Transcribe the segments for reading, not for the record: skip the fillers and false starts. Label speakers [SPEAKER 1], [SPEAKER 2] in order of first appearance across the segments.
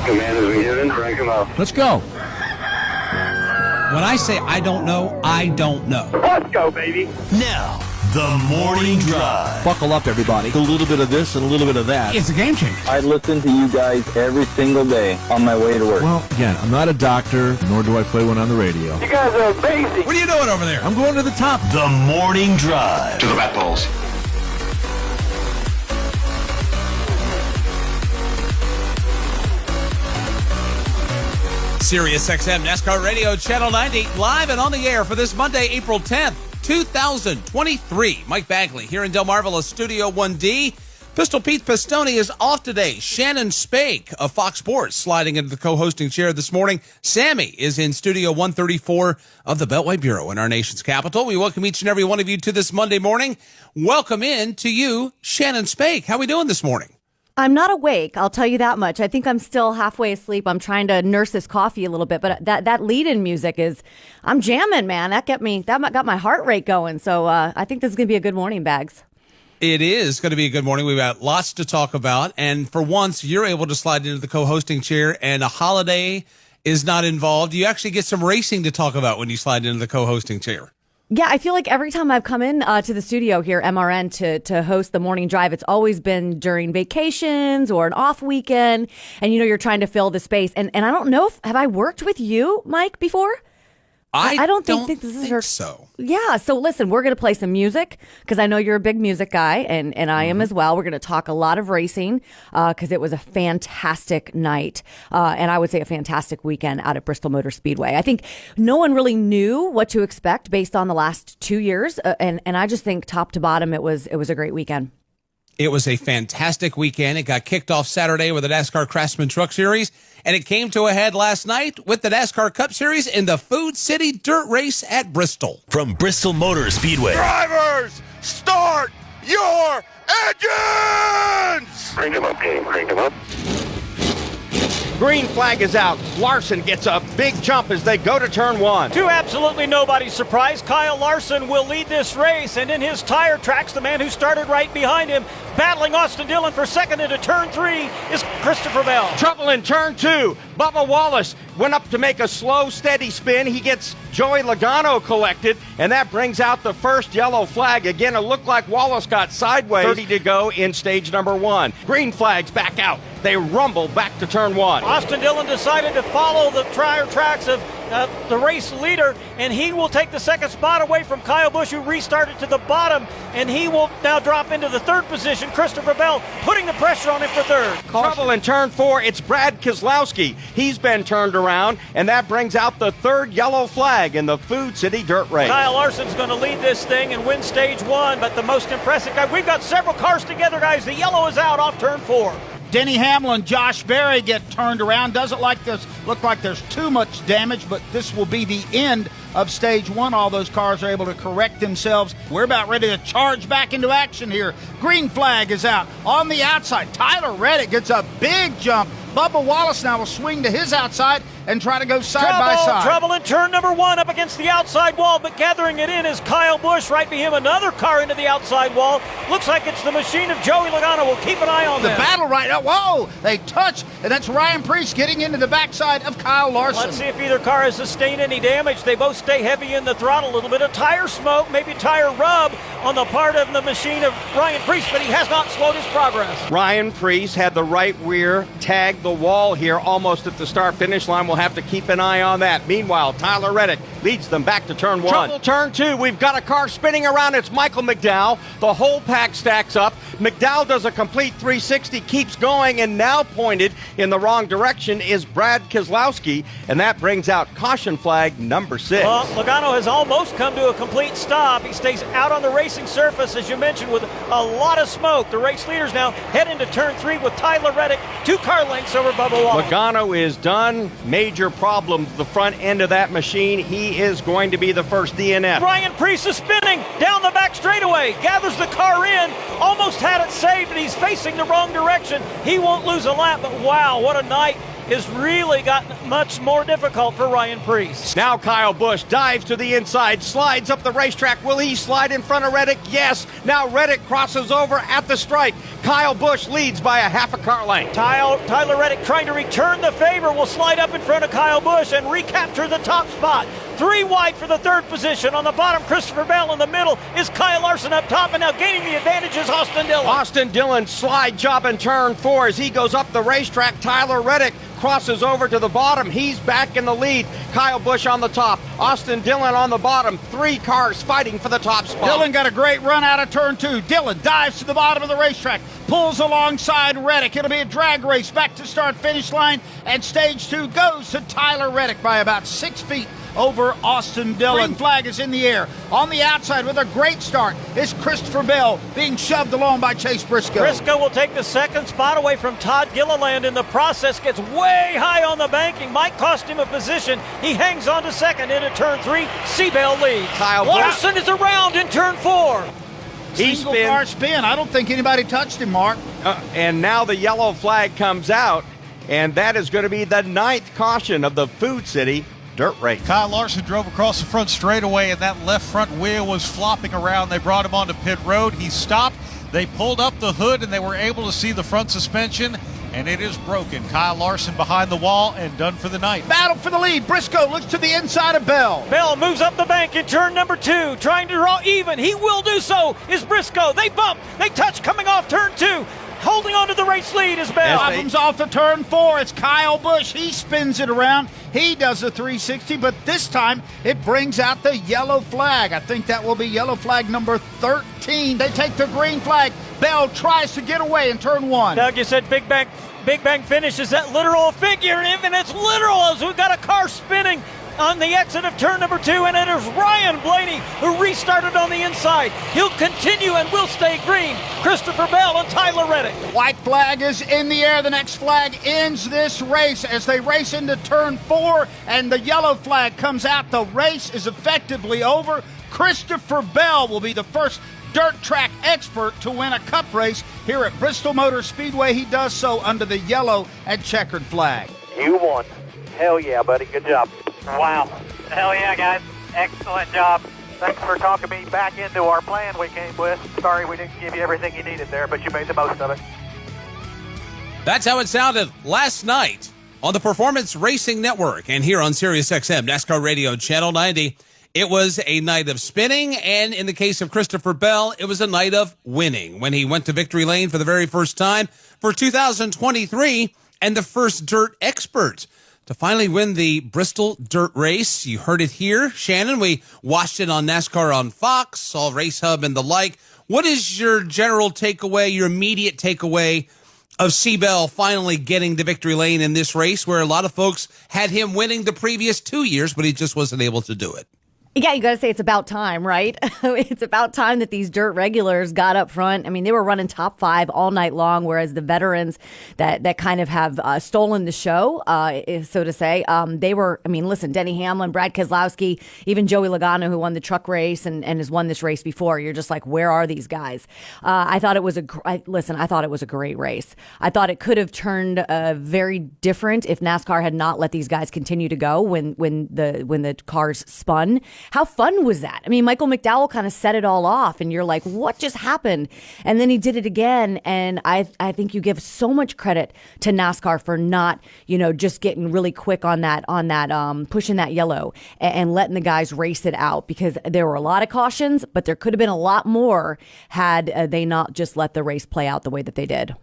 [SPEAKER 1] Command has been given. Crank him up.
[SPEAKER 2] Let's go.
[SPEAKER 3] When I say I don't know, I don't know.
[SPEAKER 1] Let's go, baby.
[SPEAKER 4] Now, the morning drive.
[SPEAKER 2] Buckle up, everybody.
[SPEAKER 5] A little bit of this and a little bit of that.
[SPEAKER 3] It's a game changer.
[SPEAKER 6] I listen to you guys every single day on my way to work.
[SPEAKER 5] Well, again, I'm not a doctor, nor do I play one on the radio.
[SPEAKER 1] You guys are amazing.
[SPEAKER 3] What are you doing over there?
[SPEAKER 5] I'm going to the top.
[SPEAKER 4] The morning drive.
[SPEAKER 1] To the bat balls.
[SPEAKER 3] Sirius XM NASCAR Radio Channel 90, live and on the air for this Monday, April 10th, 2023. Mike Bagley here in Delmarva Studio 1D. Pistol Pete Pistone is off today. Shannon Spake of Fox Sports sliding into the co-hosting chair this morning. Sammy is in Studio 134 of the Beltway Bureau in our nation's capital. We welcome each and every one of you to this Monday morning. Welcome in to you, Shannon Spake. How are we doing this morning?
[SPEAKER 7] I'm not awake, I'll tell you that much. I think I'm still halfway asleep. I'm trying to nurse this coffee a little bit, but that lead-in music is, I'm jamming, man. That got my heart rate going. So I think this is going to be a good morning, Bags.
[SPEAKER 3] It is going to be a good morning. We've got lots to talk about. And for once, you're able to slide into the co-hosting chair and a holiday is not involved. You actually get some racing to talk about when you slide into the co-hosting chair.
[SPEAKER 7] Yeah, I feel like every time I've come in to the studio here, MRN, to host the morning drive, it's always been during vacations or an off weekend. And, you're trying to fill the space. And I don't know have I worked with you, Mike, before? I don't think this is
[SPEAKER 3] so.
[SPEAKER 7] Yeah. So listen, we're going to play some music because I know you're a big music guy and I am as well. We're going to talk a lot of racing because it was a fantastic night and I would say a fantastic weekend out at Bristol Motor Speedway. I think no one really knew what to expect based on the last 2 years. And I just think top to bottom, it was a great weekend.
[SPEAKER 3] It was a fantastic weekend. It got kicked off Saturday with the NASCAR Craftsman Truck Series, and it came to a head last night with the NASCAR Cup Series in the Food City Dirt Race at Bristol.
[SPEAKER 4] From Bristol Motor Speedway.
[SPEAKER 8] Drivers, start your engines!
[SPEAKER 1] Crank him up, game. Crank him up.
[SPEAKER 9] Green flag is out. Larson gets a big jump as they go to turn one.
[SPEAKER 10] To absolutely nobody's surprise, Kyle Larson will lead this race, and in his tire tracks, the man who started right behind him, battling Austin Dillon for second into turn three, is Christopher Bell.
[SPEAKER 9] Trouble in turn two. Bubba Wallace went up to make a slow, steady spin. He gets Joey Logano collected, and that brings out the first yellow flag. Again, it looked like Wallace got sideways. 30 to go in stage number one. Green flags back out. They rumble back to turn one.
[SPEAKER 10] Austin Dillon decided to follow the tire tracks of the race leader, and he will take the second spot away from Kyle Busch, who restarted to the bottom, and he will now drop into the third position. Christopher Bell putting the pressure on him for third.
[SPEAKER 9] Trouble in turn four. It's Brad Keselowski. He's been turned around, and that brings out the third yellow flag in the Food City Dirt Race.
[SPEAKER 10] Kyle Larson's going to lead this thing and win stage one, but the most impressive guy, we've got several cars together, guys. The yellow is out off turn four.
[SPEAKER 2] Denny Hamlin, Josh Berry get turned around. Doesn't look like there's too much damage, but this will be the end of stage one. All those cars are able to correct themselves. We're about ready to charge back into action here. Green flag is out. On the outside, Tyler Reddick gets a big jump. Bubba Wallace now will swing to his outside and try to go side by side.
[SPEAKER 10] Trouble in turn number one up against the outside wall, but gathering it in is Kyle Busch. Right behind him, another car into the outside wall. Looks like it's the machine of Joey Logano. We'll keep an eye on
[SPEAKER 2] the
[SPEAKER 10] that.
[SPEAKER 2] battle right now. Whoa! They touch, and that's Ryan Preece getting into the backside of Kyle Larson.
[SPEAKER 10] Let's see if either car has sustained any damage. They both stay heavy in the throttle. A little bit of tire smoke, maybe tire rub on the part of the machine of Ryan Preece, but he has not slowed his progress.
[SPEAKER 9] Ryan Preece had the right rear tag the wall here almost at the start-finish line. We'll have to keep an eye on that. Meanwhile, Tyler Reddick leads them back to turn one. Trouble turn two. We've got a car spinning around. It's Michael McDowell. The whole pack stacks up. McDowell does a complete 360, keeps going, and now pointed in the wrong direction is Brad Keselowski, and that brings out caution flag number 6.
[SPEAKER 10] Well, Logano has almost come to a complete stop. He stays out on the racing surface, as you mentioned, with a lot of smoke. The race leaders now head into turn three with Tyler Reddick 2 car lengths over Bubba Wallace.
[SPEAKER 9] Logano is done. Major problems the front end of that machine. He is going to be the first DNF.
[SPEAKER 10] Ryan Preece is spinning down the back straightaway, gathers the car in, almost had it saved, and he's facing the wrong direction. He won't lose a lap, but wow, what a night has really gotten much more difficult for Ryan Preece.
[SPEAKER 9] Now Kyle Busch dives to the inside, slides up the racetrack. Will he slide in front of Reddick? Yes. Now Reddick crosses over at the stripe. Kyle Busch leads by a half a car length.
[SPEAKER 10] Tyler Reddick trying to return the favor will slide up in front of Kyle Busch and recapture the top spot. 3 wide for the third position. On the bottom, Christopher Bell. In the middle is Kyle Larson up top, and now gaining the advantage is Austin Dillon.
[SPEAKER 9] Austin Dillon slide job in turn 4 as he goes up the racetrack. Tyler Reddick crosses over to the bottom. He's back in the lead. Kyle Busch on the top. Austin Dillon on the bottom. 3 cars fighting for the top spot.
[SPEAKER 2] Dillon got a great run out of turn 2. Dillon dives to the bottom of the racetrack, pulls alongside Reddick. It'll be a drag race back to start-finish line, and stage 2 goes to Tyler Reddick by about 6 feet over Austin Dillon. Green flag is in the air. On the outside with a great start is Christopher Bell being shoved along by Chase Briscoe.
[SPEAKER 10] Briscoe will take the second spot away from Todd Gilliland. In the process, gets way high on the banking. Might cost him a position. He hangs on to second into turn 3. Seabell leads.
[SPEAKER 9] Kyle
[SPEAKER 10] Larson is around in turn 4.
[SPEAKER 2] Single car spin. I don't think anybody touched him, Mark.
[SPEAKER 9] And now the yellow flag comes out, and that is going to be the 9th caution of the Food City dirt race.
[SPEAKER 11] Kyle Larson drove across the front straightaway, and that left front wheel was flopping around. They brought him onto pit road. He stopped. They pulled up the hood, and they were able to see the front suspension, and it is broken. Kyle Larson behind the wall and done for the night.
[SPEAKER 2] Battle for the lead. Briscoe looks to the inside of Bell.
[SPEAKER 10] Bell moves up the bank in turn number 2, trying to draw even. He will do so. Is Briscoe. They bump. They touch coming off turn 2. Holding on to the race lead is Bell.
[SPEAKER 2] Problems off the turn 4. It's Kyle Busch. He spins it around. He does a 360, but this time it brings out the yellow flag. I think that will be yellow flag number 13. They take the green flag. Bell tries to get away in turn 1.
[SPEAKER 10] Doug, you said Big Bang finish. Is that literal figure? And it's literal as we've got a car spinning on the exit of turn number 2, and it is Ryan Blaney who restarted on the inside. He'll continue and will stay green. Christopher Bell and Tyler Reddick.
[SPEAKER 2] White flag is in the air. The next flag ends this race as they race into turn 4, and the yellow flag comes out. The race is effectively over. Christopher Bell will be the first dirt track expert to win a cup race here at Bristol Motor Speedway. He does so under the yellow and checkered flag.
[SPEAKER 1] You won. Hell yeah, buddy. Good job.
[SPEAKER 12] Wow. Hell yeah, guys. Excellent job. Thanks for talking me back into our plan we came with. Sorry we didn't give you everything you needed there, but you made the most of it.
[SPEAKER 3] That's how it sounded last night on the Performance Racing Network and here on SiriusXM NASCAR Radio Channel 90. It was a night of spinning, and in the case of Christopher Bell, it was a night of winning when he went to victory lane for the very first time for 2023 and the first dirt expert to finally win the Bristol dirt race. You heard it here, Shannon. We watched it on NASCAR on Fox, saw Race Hub and the like. What is your general takeaway, your immediate takeaway of Seabell finally getting the victory lane in this race where a lot of folks had him winning the previous 2 years, but he just wasn't able to do it?
[SPEAKER 7] Yeah, you got to say it's about time, right? It's about time that these dirt regulars got up front. I mean, they were running top 5 all night long, whereas the veterans that kind of have stolen the show, so to say, they were, I mean, listen, Denny Hamlin, Brad Keselowski, even Joey Logano, who won the truck race and has won this race before. You're just like, where are these guys? I thought it was I thought it was a great race. I thought it could have turned very different if NASCAR had not let these guys continue to go when the cars spun. How fun was that? I mean, Michael McDowell kind of set it all off, and you're like, what just happened? And then he did it again, and I think you give so much credit to NASCAR for not, just getting really quick on that, pushing that yellow and letting the guys race it out, because there were a lot of cautions, but there could have been a lot more had they not just let the race play out the way that they did.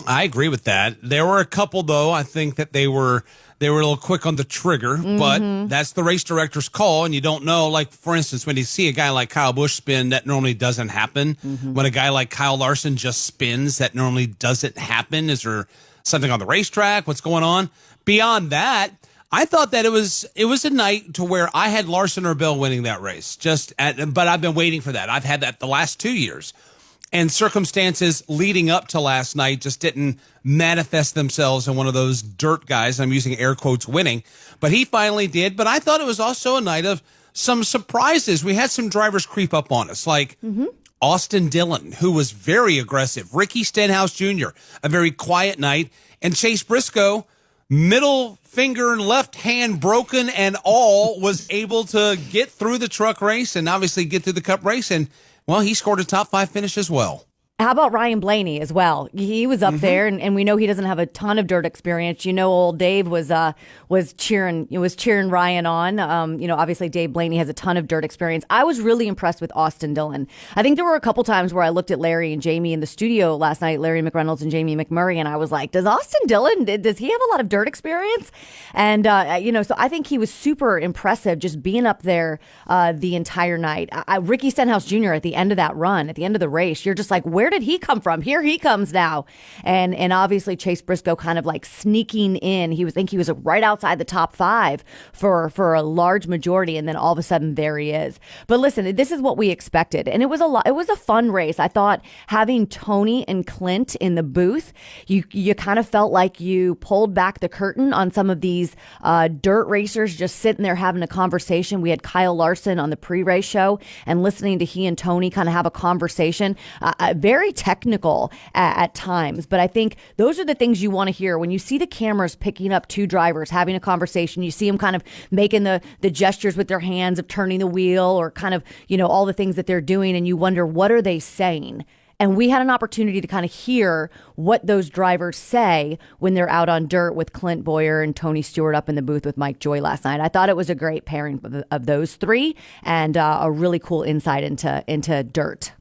[SPEAKER 3] I agree with that. There were a couple, though, I think that they were a little quick on the trigger, but that's the race director's call, and you don't know. Like, for instance, when you see a guy like Kyle Busch spin, that normally doesn't happen. When a guy like Kyle Larson just spins, that normally doesn't happen. Is there something on the racetrack? What's going on? Beyond that, I thought that it was a night to where I had Larson or Bell winning that race. But I've been waiting for that. I've had that the last 2 years. And circumstances leading up to last night just didn't manifest themselves in one of those dirt guys. I'm using air quotes winning, but he finally did. But I thought it was also a night of some surprises. We had some drivers creep up on us, like Austin Dillon, who was very aggressive. Ricky Stenhouse Jr., a very quiet night. And Chase Briscoe, middle finger and left hand broken and all, was able to get through the truck race and obviously get through the cup race. And, well, he scored a top 5 finish as well.
[SPEAKER 7] How about Ryan Blaney as well? He was up there, and we know he doesn't have a ton of dirt experience. Old Dave was cheering Ryan on. Obviously Dave Blaney has a ton of dirt experience. I was really impressed with Austin Dillon. I think there were a couple times where I looked at Larry and Jamie in the studio last night, Larry McReynolds and Jamie McMurray, and I was like, does Austin Dillon, does he have a lot of dirt experience? And, so I think he was super impressive just being up there the entire night. Ricky Stenhouse Jr. at the end of that run, at the end of the race, you're just like, where did he come from? Here he comes now. And obviously Chase Briscoe kind of like sneaking in. He was right outside the top 5 for a large majority. And then all of a sudden there he is. But listen, this is what we expected. And it was a fun race. I thought having Tony and Clint in the booth, you kind of felt like you pulled back the curtain on some of these dirt racers just sitting there having a conversation. We had Kyle Larson on the pre-race show and listening to he and Tony kind of have a conversation. Very technical at times, but I think those are the things you want to hear when you see the cameras picking up 2 drivers having a conversation. You see them kind of making the gestures with their hands of turning the wheel or kind of, all the things that they're doing, and you wonder, what are they saying? And we had an opportunity to kind of hear what those drivers say when they're out on dirt with Clint Boyer and Tony Stewart up in the booth with Mike Joy last night. I thought it was a great pairing of those 3 and a really cool insight into dirt.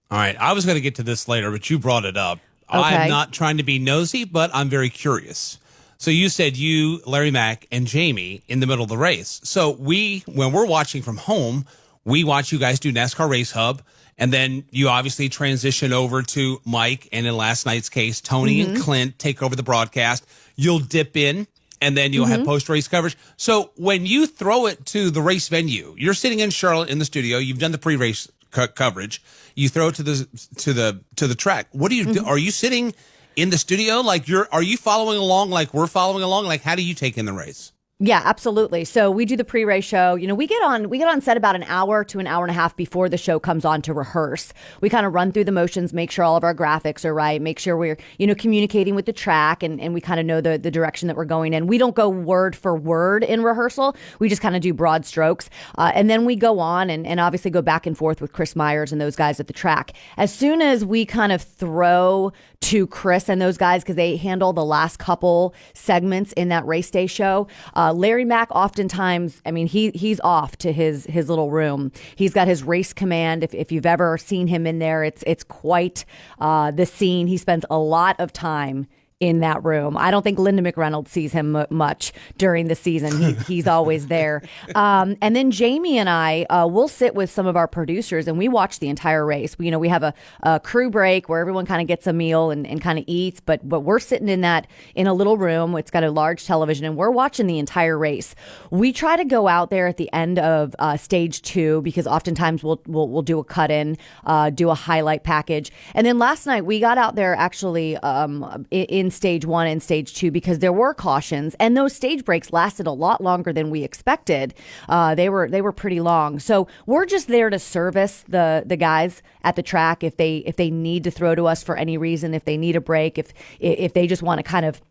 [SPEAKER 3] All right, I was going to get to this later, but you brought it up.
[SPEAKER 7] Okay.
[SPEAKER 3] I'm not trying to be nosy, but I'm very curious. So you said you, Larry Mack, and Jamie in the middle of the race. So when we're watching from home, we watch you guys do NASCAR Race Hub, and then you obviously transition over to Mike, and in last night's case, Tony and Clint take over the broadcast. You'll dip in, and then you'll have post-race coverage. So when you throw it to the race venue, you're sitting in Charlotte in the studio, you've done the pre-race coverage, you throw it to the track. What do you do? Are you sitting in the studio are you following along like we're following along? Like, how do you take in the race?
[SPEAKER 7] Yeah, absolutely. So we do the pre-race show. We get on set about an hour to an hour and a half before the show comes on to rehearse. We kind of run through the motions, make sure all of our graphics are right, make sure we're, communicating with the track and we kind of know the direction that we're going in. We don't go word for word in rehearsal. We just kind of do broad strokes. And then we go on and obviously go back and forth with Chris Myers and those guys at the track. As soon as we kind of throw to Chris and those guys, because they handle the last couple segments in that race day show, Larry Mack oftentimes, he's off to his little room. He's got his race command. If you've ever seen him in there, it's quite the scene. He spends a lot of time in that room. I don't think Linda McReynolds sees him much during the season. He's always there. And then Jamie and I will sit with some of our producers and we watch the entire race. We have a crew break where everyone kind of gets a meal and kind of eats, but we're sitting in a little room. It's got a large television and we're watching the entire race. We try to go out there at the end of stage 2 because oftentimes we'll do a cut in, do a highlight package. And then last night we got out there actually in stage 1 and stage 2 because there were cautions and those stage breaks lasted a lot longer than we expected. They were pretty long. So we're just there to service the guys at the track if they need to throw to us for any reason, if they need a break, if they just want to kind of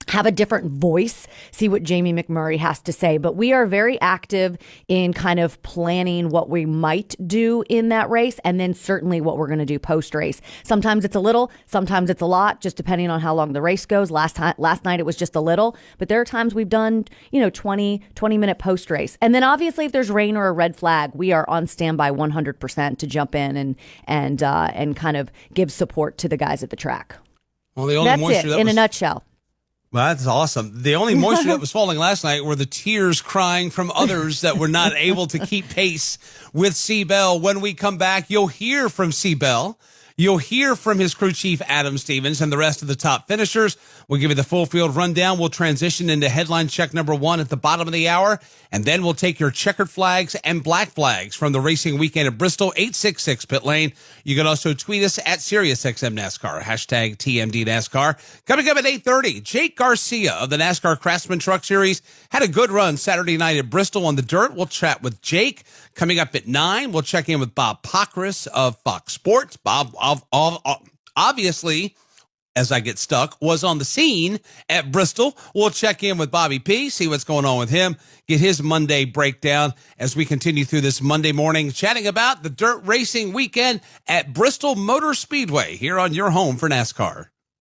[SPEAKER 7] have a different voice, see what Jamie McMurray has to say. But we are very active in kind of planning what we might do in that race and then certainly what we're going to do post-race. Sometimes it's a little, sometimes it's a lot, just depending on how long the race goes. Last night it was just a little, but there are times we've done, 20-minute post-race. And then obviously if there's rain or a red flag, we are on standby 100% to jump in and kind of give support to the guys at the track.
[SPEAKER 3] Well, the only
[SPEAKER 7] That's it, in a nutshell.
[SPEAKER 3] Well, that's awesome. The only moisture that was falling last night were the tears crying from others that were not able to keep pace with C-Bell. When we come back, you'll hear from C-Bell. You'll hear from his crew chief, Adam Stevens, and the rest of the top finishers. We'll give you the full field rundown. We'll transition into headline check number 1 at the bottom of the hour, and then we'll take your checkered flags and black flags from the racing weekend at Bristol, 866 Pit Lane. You can also tweet us at SiriusXM NASCAR, hashtag TMD NASCAR. Coming up at 8:30, Jake Garcia of the NASCAR Craftsman Truck Series had a good run Saturday night at Bristol on the dirt. We'll chat with Jake. Coming up at 9, we'll check in with Bob Pockris of Fox Sports. Bob, obviously, as I get stuck, was on the scene at Bristol. We'll check in with Bobby P, see what's going on with him, get his Monday breakdown as we continue through this Monday morning, chatting about the dirt racing weekend at Bristol Motor Speedway here on your home for NASCAR.